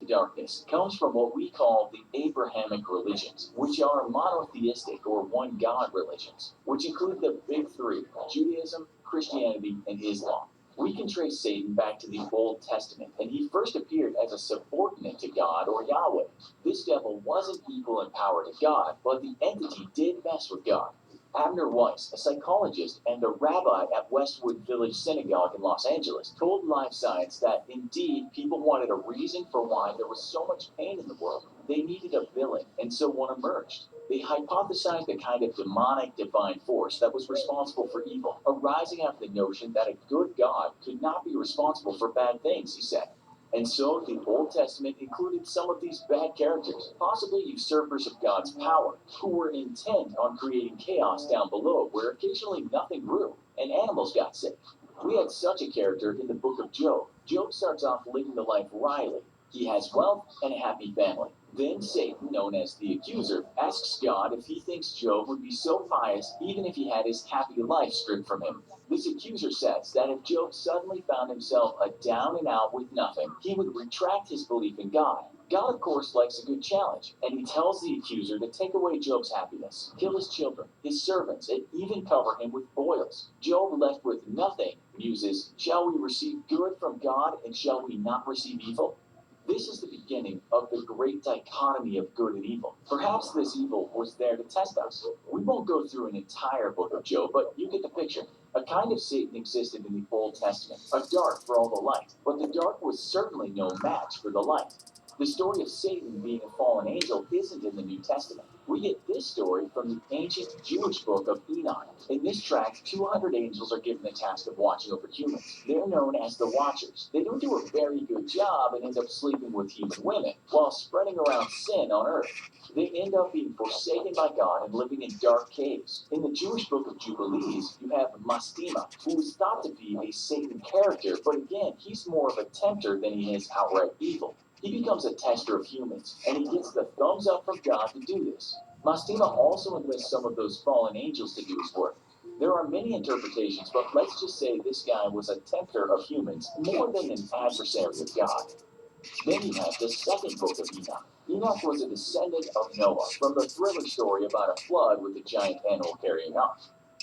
Darkness comes from what we call the Abrahamic religions, which are monotheistic or one God religions, which include the big three: Judaism, Christianity, and Islam. We can trace Satan back to the Old Testament, and he first appeared as a subordinate to God or Yahweh. This devil wasn't equal in power to God, but the entity did mess with God. Abner Weiss, a psychologist and a rabbi at Westwood Village Synagogue in Los Angeles, told Live Science that indeed people wanted a reason for why there was so much pain in the world. They needed a villain, and so one emerged. They hypothesized a kind of demonic divine force that was responsible for evil, arising out of the notion that a good God could not be responsible for bad things, he said. And so the Old Testament included some of these bad characters, possibly usurpers of God's power, who were intent on creating chaos down below, where occasionally nothing grew, and animals got sick. We had such a character in the book of Job. Job starts off living the life wryly. He has wealth and a happy family. Then Satan, known as the accuser, asks God if he thinks Job would be so pious even if he had his happy life stripped from him. This accuser says that if Job suddenly found himself a down and out with nothing, he would retract his belief in God. God, of course, likes a good challenge, and he tells the accuser to take away Job's happiness, kill his children, his servants, and even cover him with boils. Job, left with nothing, muses, "Shall we receive good from God, and shall we not receive evil?" This is the beginning of the great dichotomy of good and evil. Perhaps this evil was there to test us. We won't go through an entire book of Job, but you get the picture. A kind of Satan existed in the Old Testament, a dark for all the light, but the dark was certainly no match for the light. The story of Satan being a fallen angel isn't in the New Testament. We get this story from the ancient Jewish book of Enoch. In this tract, 200 angels are given the task of watching over humans. They're known as the Watchers. They don't do a very good job and end up sleeping with human women while spreading around sin on earth. They end up being forsaken by God and living in dark caves. In the Jewish book of Jubilees, you have Mastema, who is thought to be a Satan character, but again, he's more of a tempter than he is outright evil. He becomes a tester of humans, and he gets the thumbs up from God to do this. Mastema also enlists some of those fallen angels to do his work. There are many interpretations, but let's just say this guy was a tempter of humans more than an adversary of God. Then you have the second book of Enoch. Enoch was a descendant of Noah from the thriller story about a flood with a giant animal carrying Ark.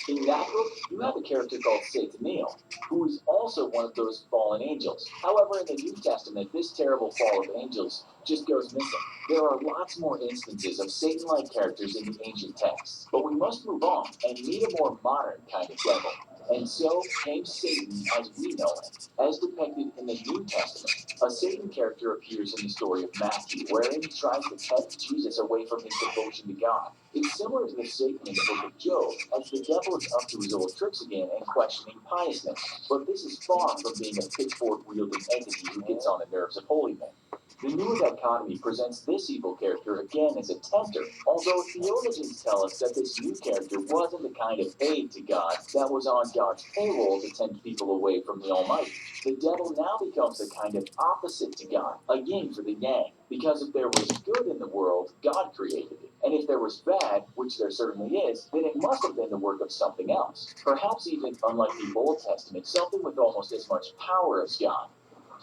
In that book, you have a character called Sataniel, who is also one of those fallen angels. However, in the New Testament, this terrible fall of angels just goes missing. There are lots more instances of Satan-like characters in the ancient texts, but we must move on and meet a more modern kind of devil. And so came Satan as we know it, as depicted in the New Testament. A Satan character appears in the story of Matthew, wherein he tries to tempt Jesus away from his devotion to God. It's similar to the Satan in the book of Job, as the devil is up to his old tricks again and questioning piousness. But this is far from being a pitchfork-wielding entity who gets on the nerves of holy men. The new dichotomy presents this evil character again as a tempter, although theologians tell us that this new character wasn't the kind of aid to God that was on God's payroll to tempt people away from the Almighty. The devil now becomes a kind of opposite to God, a yin for the yang, because if there was good in the world, God created it. And if there was bad, which there certainly is, then it must have been the work of something else. Perhaps even, unlike the Old Testament, something with almost as much power as God.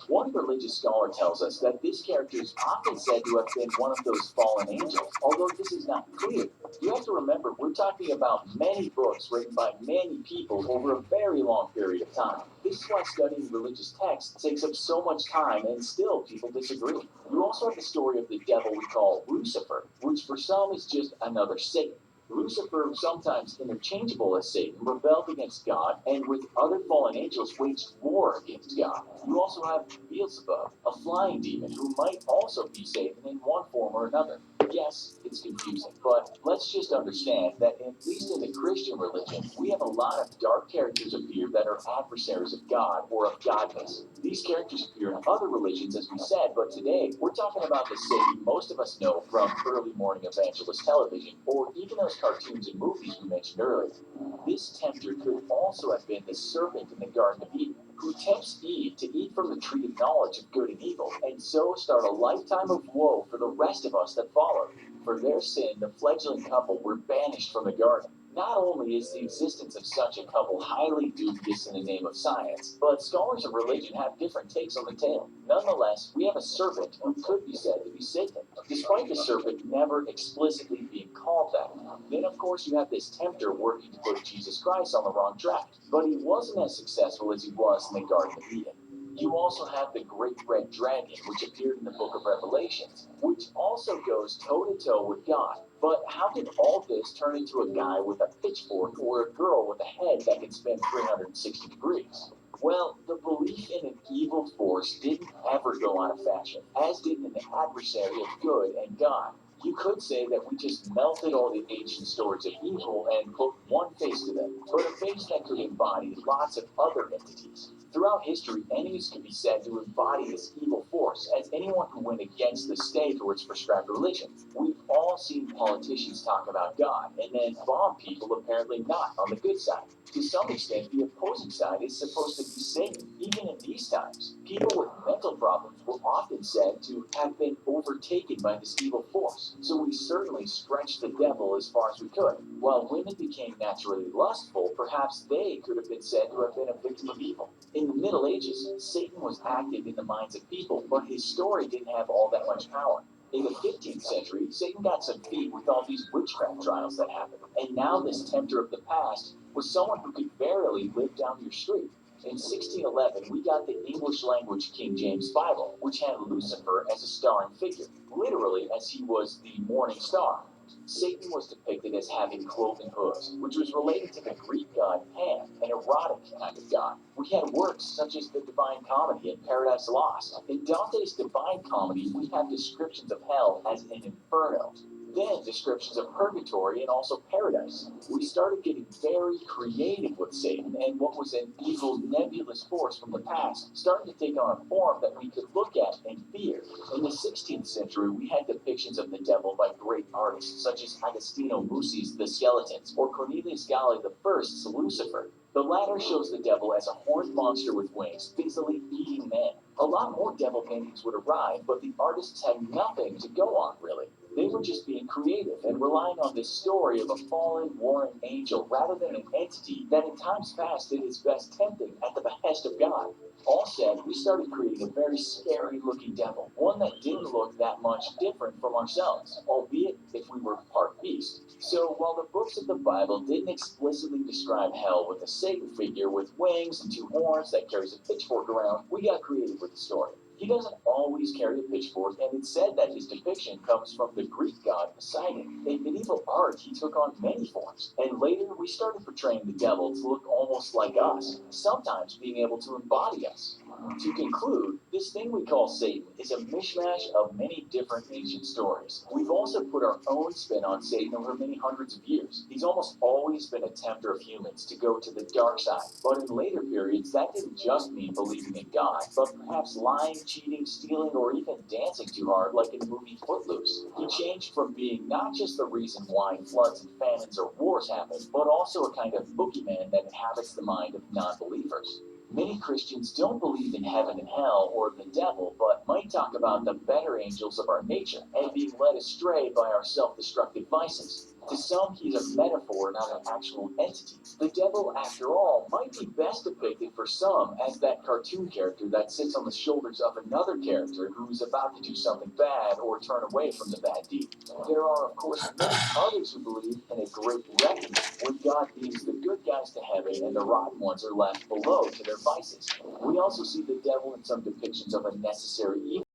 One religious scholar tells us that this character is often said to have been one of those fallen angels, although this is not clear. You have to remember, we're talking about many books written by many people over a very long period of time. This is why studying religious texts takes up so much time, and still people disagree. You also have the story of the devil we call Lucifer, which for some is just another Satan. Lucifer, sometimes interchangeable as Satan, rebelled against God and with other fallen angels waged war against God. You also have Beelzebub, a flying demon who might also be Satan in one form or another. Yes, it's confusing, but let's just understand that at least in the Christian religion, we have a lot of dark characters appear that are adversaries of God or of godness. These characters appear in other religions, as we said, but today we're talking about the Satan most of us know from early morning evangelist television, or even those cartoons and movies we mentioned earlier. This tempter could also have been the serpent in the Garden of Eden, who tempts Eve to eat from the tree of knowledge of good and evil, and so start a lifetime of woe for the rest of us that followed. For their sin, the fledgling couple were banished from the garden. Not only is the existence of such a couple highly dubious in the name of science, but scholars of religion have different takes on the tale. Nonetheless, we have a serpent who could be said to be Satan, despite the serpent never explicitly being called that. Then, of course, you have this tempter working to put Jesus Christ on the wrong track, but he wasn't as successful as he was in the Garden of Eden. You also have the great red dragon, which appeared in the book of Revelations, which also goes toe to toe with God. But how did all this turn into a guy with a pitchfork or a girl with a head that can spin 360 degrees? Well, the belief in an evil force didn't ever go out of fashion, as did an adversary of good and God. You could say that we just melted all the ancient stories of evil and put one face to them, but a face that could embody lots of other entities. Throughout history, enemies can be said to embody this evil force, as anyone who went against the state or its prescribed religion. We've all seen politicians talk about God, and then bomb people apparently not on the good side. To some extent, the opposing side is supposed to be Satan, even in these times. People with mental problems were often said to have been overtaken by this evil force, so we certainly stretched the devil as far as we could. While women became naturally lustful, perhaps they could have been said to have been a victim of evil. In the Middle Ages, Satan was active in the minds of people, but his story didn't have all that much power. In the 15th century, Satan got some feet with all these witchcraft trials that happened, and now this tempter of the past was someone who could barely live down your street. In 1611, we got the English language King James Bible, which had Lucifer as a starring figure, literally as he was the morning star. Satan was depicted as having cloven hooves, which was related to the Greek god Pan, an erotic kind of god. We had works such as the Divine Comedy and Paradise Lost. In Dante's Divine Comedy, we have descriptions of hell as an inferno, then descriptions of purgatory and also paradise. We started getting very creative with Satan and what was an evil nebulous force from the past started to take on a form that we could look at and fear. In the 16th century, we had depictions of the devil by great artists such as Agostino Musi's The Skeletons or Cornelius Galli I's Lucifer. The latter shows the devil as a horned monster with wings, busily eating men. A lot more devil paintings would arrive, but the artists had nothing to go on, really. They were just being creative and relying on this story of a fallen, warring angel rather than an entity that in times past did its best tempting at the behest of God. All said, we started creating a very scary looking devil, one that didn't look that much different from ourselves, albeit if we were part beast. So while the books of the Bible didn't explicitly describe hell with a Satan figure with wings and two horns that carries a pitchfork around, we got creative with the story. He doesn't always carry a pitchfork, and it's said that his depiction comes from the Greek god Poseidon. In medieval art, he took on many forms, and later we started portraying the devil to look almost like us, sometimes being able to embody us. To conclude, this thing we call Satan is a mishmash of many different ancient stories. We've also put our own spin on Satan over many hundreds of years. He's almost always been a tempter of humans to go to the dark side, but in later periods, that didn't just mean believing in God, but perhaps lying, cheating, stealing, or even dancing too hard like in the movie Footloose. He changed from being not just the reason why floods and famines or wars happen, but also a kind of boogeyman that inhabits the mind of non-believers. Many Christians don't believe in heaven and hell or the devil, but might talk about the better angels of our nature and being led astray by our self-destructive vices. To some, he's a metaphor, not an actual entity. The devil, after all, might be best depicted for some as that cartoon character that sits on the shoulders of another character who is about to do something bad or turn away from the bad deed. There are, of course, many others who believe in a great reckoning, where God beams the good guys to heaven and the rotten ones are left below to their vices. We also see the devil in some depictions of a necessary evil.